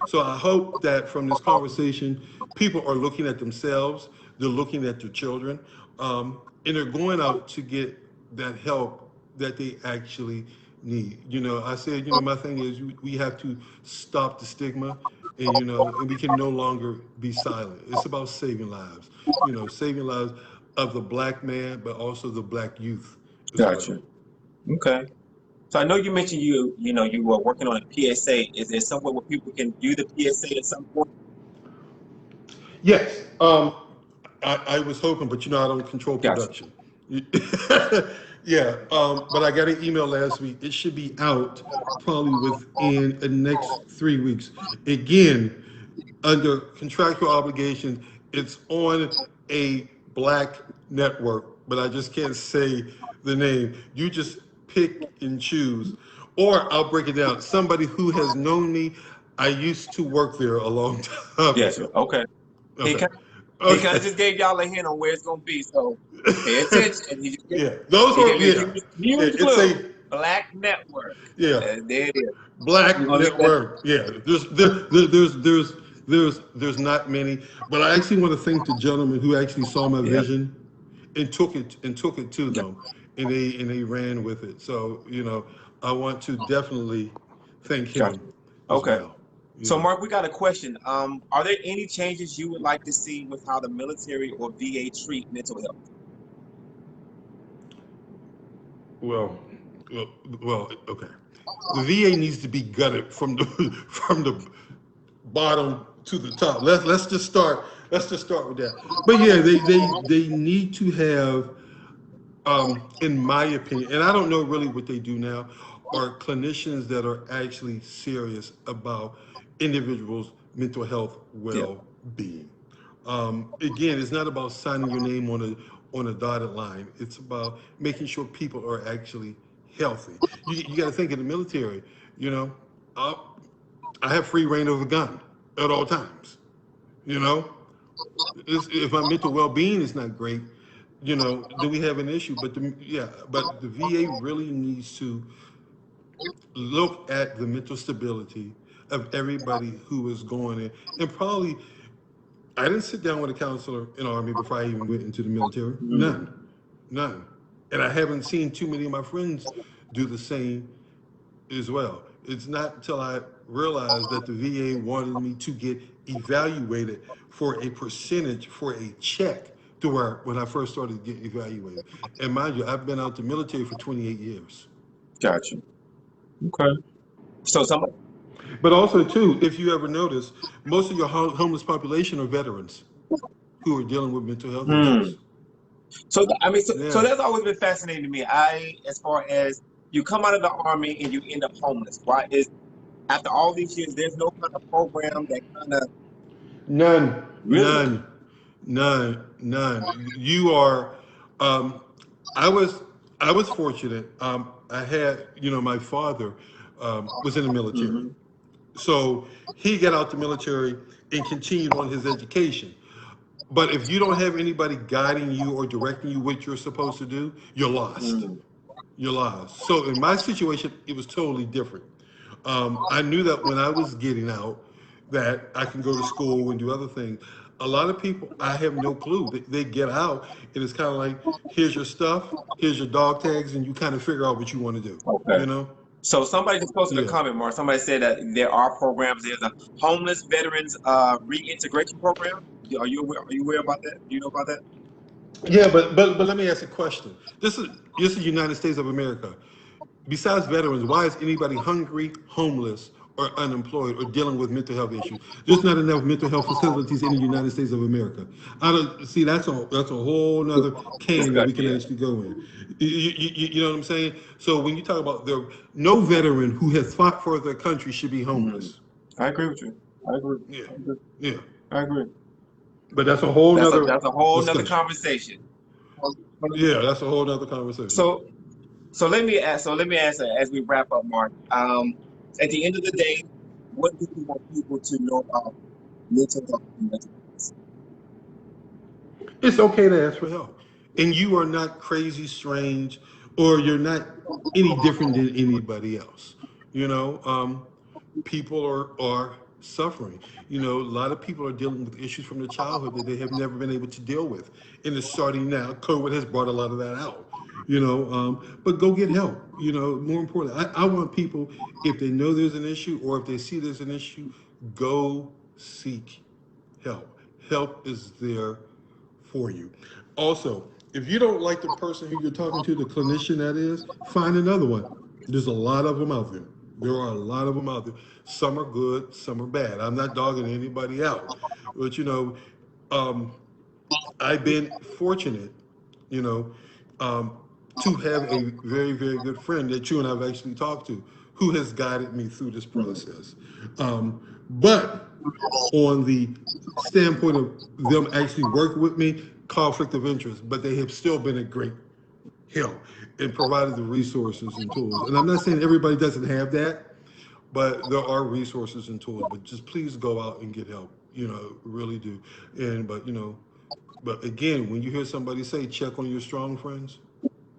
So I hope that from this conversation, people are looking at themselves, they're looking at their children, and they're going out to get that help that they actually need. I said, my thing is we have to stop the stigma, and we can no longer be silent. It's about saving lives, saving lives of the black man, but also the black youth as well. Gotcha. Okay. So I know you mentioned you were working on a PSA. Is there somewhere where people can view the PSA at some point? Yes. I was hoping, but I don't control Gotcha. production. Yeah, but I got an email last week. It should be out probably within the next 3 weeks. Again, under contractual obligations, it's on a black network, but I just can't say the name. You just pick and choose. Or I'll break it down. Somebody who has known me, I used to work there a long time Gotcha. ago. Okay. He Okay. kind he kind of Okay. just gave y'all a hint on where it's gonna be, so pay attention. Yeah. Those He were, gave me a yeah. huge, Yeah. huge It's clue. a, Black Network. yeah. There it is. We're Black gonna leave that. network. Yeah, there's not many, but I actually want to thank the gentleman who actually saw my Yeah. vision and took it to them, and they ran with it. So I want to definitely thank Gotcha. him as Okay. well. You So, know, Mark, we got a question. Are there any changes you would like to see with how the military or VA treat mental health? well, well, okay. The VA needs to be gutted from the from the bottom to the top. Let's just start. Let's just start with that. But yeah, they need to have, in my opinion, and I don't know really what they do now, are clinicians that are actually serious about individuals' mental health Yeah. well-being. Again, it's not about signing your name on a dotted line. It's about making sure people are actually healthy. You got to think in the military. You know, uh, I have free reign of a gun at all times. You know, if my mental well-being is not great, then we have an issue. But the VA really needs to look at the mental stability of everybody who is going in, and probably I didn't sit down with a counselor in the Army before I even went into the military. Mm. None, none, and I haven't seen too many of my friends do the same as well. It's not until I realized that the VA wanted me to get evaluated for a percentage for a check to where when I first started getting evaluated. And mind you, I've been out the military for 28 years. Gotcha. Okay. So somebody. But also, too, if you ever notice, most of your homeless population are veterans who are dealing with mental health Hmm. issues. So I mean, so Yeah. that's always been fascinating to me. As far as you come out of the army and you end up homeless. Why is after all these years, there's no kind of program that kind of None, really. none, none. You are. Um, I was. I was fortunate. I had. My father was in the military, Hmm. so he got out the military and continued on his education. But if you don't have anybody guiding you or directing you what you're supposed to do, you're lost. Mm. You're lost. So in my situation, it was totally different. I knew that when I was getting out, that I can go to school and do other things. A lot of people, I have no clue. They get out, and it's kind of like, here's your stuff, here's your dog tags, and you kind of figure out what you want to do. Okay. You know? So somebody just posted a Yeah. comment, Mark. Somebody said that there are programs. There's a homeless veterans reintegration program. Are you aware about that? Do you know about that? Yeah, but let me ask a question. This is the United States of America. Besides veterans, why is anybody hungry, homeless, or unemployed or dealing with mental health issues? There's not enough mental health facilities in the United States of America. I don't see that's a whole nother can that we Discussion. can Yeah. actually go in. You know what I'm saying? So when you talk about no veteran who has fought for their country should be Mm. homeless. I agree with you. I agree. Yeah, I agree. yeah. I agree. But that's a whole nother That's a whole nother discussion. conversation. Yeah, that's a whole nother conversation. So so let me ask as we wrap up, Mark. At the end of the day, what do you want people to know about mental health and mental illness? It's okay to ask for help. And you are not crazy, strange, or you're not any different than anybody else. You know, people are suffering. A lot of people are dealing with issues from their childhood that they have never been able to deal with. And it's starting now. COVID has brought a lot of that out. But go get help. More importantly, I want people, if they know there's an issue or if they see there's an issue, go seek help. Help is there for you. Also, if you don't like the person who you're talking to, the clinician that is, find another one. There's a lot of them out there. There are a lot of them out there. Some are good, some are bad. I'm not dogging anybody out, but um, I've been fortunate, you know, um, to have a very, very good friend that you and I've actually talked to who has guided me through this process. But on the standpoint of them actually working with me, conflict of interest, but they have still been a great help and provided the resources and tools. And I'm not saying everybody doesn't have that, but there are resources and tools. But just please go out and get help. You know, really do. And but you know, but again, when you hear somebody say check on your strong friends,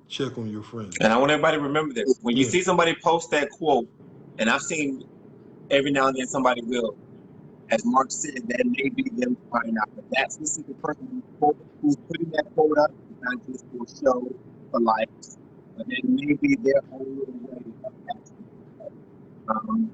check on your And I friends. want everybody to remember this. When you Yeah. see somebody post that quote, and I've seen every now and then somebody will, as Mark said, that may be them finding out that that specific person who's putting that quote up is not just for show, for likes, but it may be their own little way of asking. Um,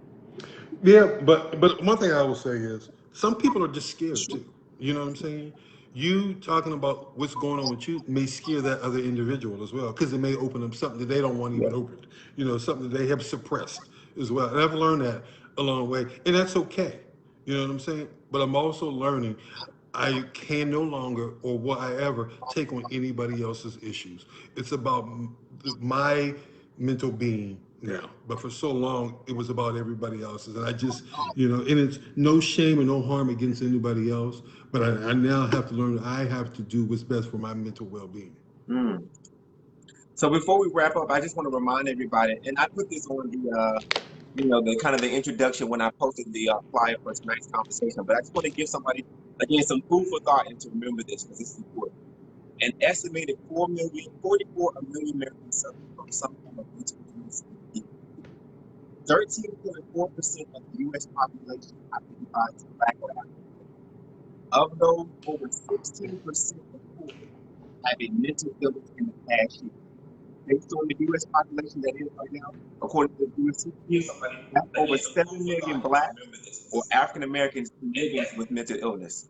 Yeah, but one thing I will say is some people are just scared too. You know what I'm saying? You talking about what's going on with you may scare that other individual as well because it may open up something that they don't want yeah. even opened. You know, something that they have suppressed as well. And I've learned that along the way, and that's okay. You know what I'm saying? But I'm also learning I can no longer or will I ever take on anybody else's issues. It's about my mental being now. But for so long, it was about everybody else's. And I just, you know, and it's no shame and no harm against anybody else. But I now have to learn that I have to do what's best for my mental well being. Mm. So before we wrap up, I just want to remind everybody, and I put this on the the kind of the introduction when I posted the flyer for tonight's conversation. But I just want to give somebody again some food for thought and to remember this because this is important. An estimated 44 million Americans suffer from some form of mental illness. 13.4% of the U.S. population identifies as Black or African. Of those, over 16% of poor have a mental illness in the past year. Based on the U.S. population that is right now, according to the U.S. Census, that's over 7 million Black or African Americans living with mental illness.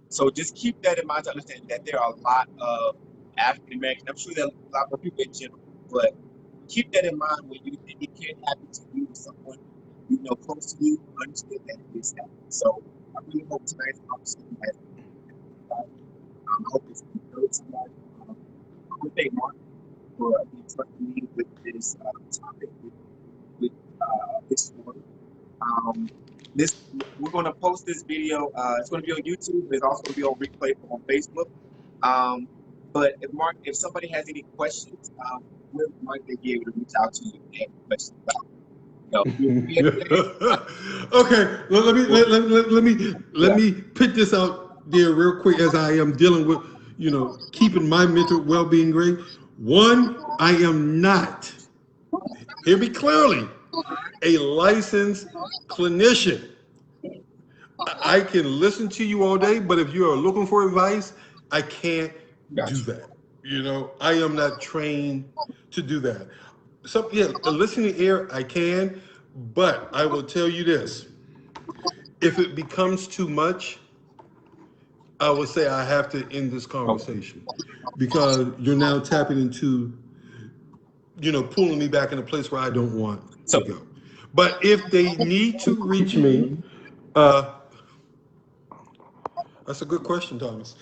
So just keep that in mind to understand that there are a lot of African Americans. I'm sure there are a lot more people in general, but keep that in mind when you think it can happen to you or someone you know close to you. Understand that it is happening. So I really hope tonight's conversation has. I hope it's encouraged somebody. I want to thank Mark for trusting me with this topic, with this story. Um, this we're going to post this video. It's going to be on YouTube. It's also going to be on replay on Facebook. But if Mark, if somebody has any questions, where might they be able to reach out to you if they have questions about? Okay, well, let Yeah, me put this out there real quick as I am dealing with keeping my mental well being great. One, I am not. Hear me clearly. A licensed clinician. I can listen to you all day, but if you are looking for advice, I can't do gotcha. that. You know, I am not trained to do that. So yeah, a listening ear I can, but I will tell you this: if it becomes too much, I would say I have to end this Okay. conversation because you're now tapping into, pulling me back in a place where I don't want So to go. But if they need to reach me, uh, that's a good question, Thomas.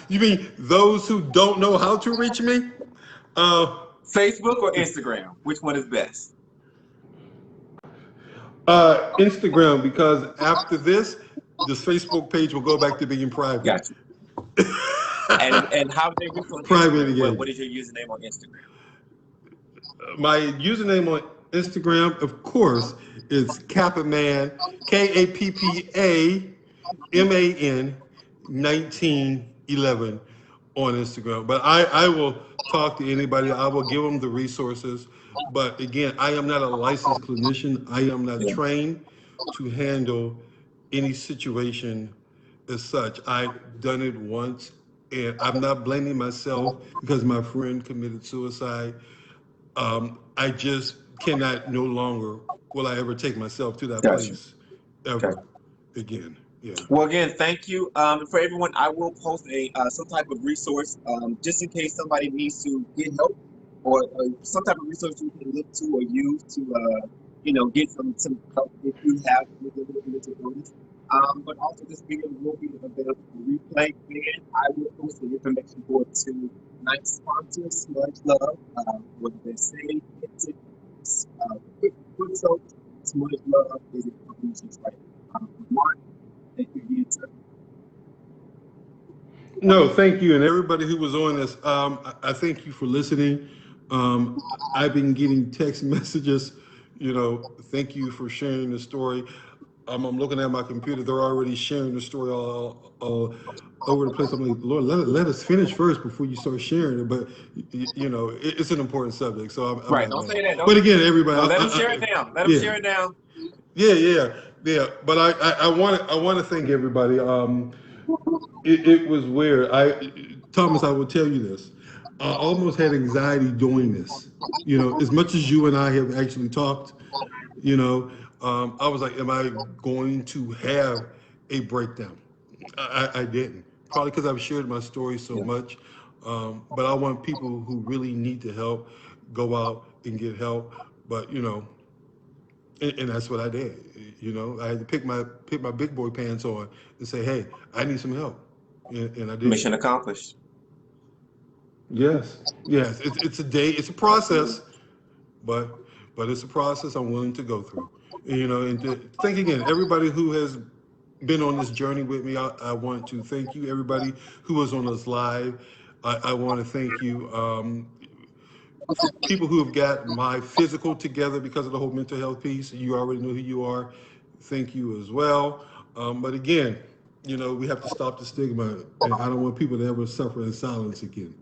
You mean those who don't know how to reach me? Uh, Facebook or Instagram, which one is best? Instagram, because after this Facebook page will go back to being private. Gotcha. And how do they reach on Private Instagram? What again. is your username on Instagram? My username on Instagram, of course, is Kappaman, KAPPAMAN 1911 on Instagram. But I will talk to anybody. I will give them the resources. But again, I am not a licensed clinician. I am not Yeah, trained to handle any situation as such. I've done it once, and I'm not blaming myself because my friend committed suicide. I just cannot no longer will I ever take myself to that gotcha. place ever Gotcha. again. Yeah. Well, again, thank you. For everyone, I will post a some type of resource just in case somebody needs to get help or some type of resource you can look to or use to get some help if you have mental illness. But also this video will be available for replay, and I will post the information board to tonight's sponsors, Smudge Love, what they say, quick soap, Smudge Love is a company just right. Mark, thank you again, sir. No, thank you, and everybody who was on this. I thank you for listening. I've been getting text messages. Thank you for sharing the story. I'm looking at my computer. They're already sharing the story all over the place. I'm like, Lord, let us finish first before you start sharing it. But it's an important subject, so I'm Right, not don't mad. say that. But again, everybody, No, let them share it down. Let them yeah, share it down. yeah. But I want to thank everybody. It was weird. Thomas, I will tell you this. I almost had anxiety doing this. As much as you and I have actually talked, you know, I was like, am I going to have a breakdown? I didn't. Probably because I've shared my story so much. But I want people who really need the help go out and get help. But and that's what I did. I had to pick my big boy pants on and say, hey, I need some help, and I did. Mission accomplished. Yes. It's a day. It's a process, but it's a process I'm willing to go through. And to thank again everybody who has been on this journey with me. I want to thank you, everybody who was on us live. I want to thank you. People who have got my physical together because of the whole mental health piece. You already know who you are. Thank you as well. But again, we have to stop the stigma, and I don't want people to ever suffer in silence again.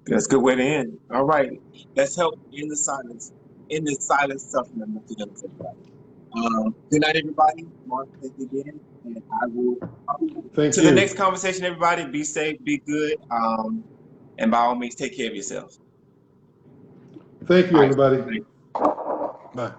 That's a good way to end. All right. Let's help in the silence. In the silence suffering of mental illness, everybody. Good night, everybody. Mark, thank you again. And I will Thank to the you. next conversation, everybody. Be safe, be good. And by all means, take care of yourself. Thank you, All everybody. right. Bye.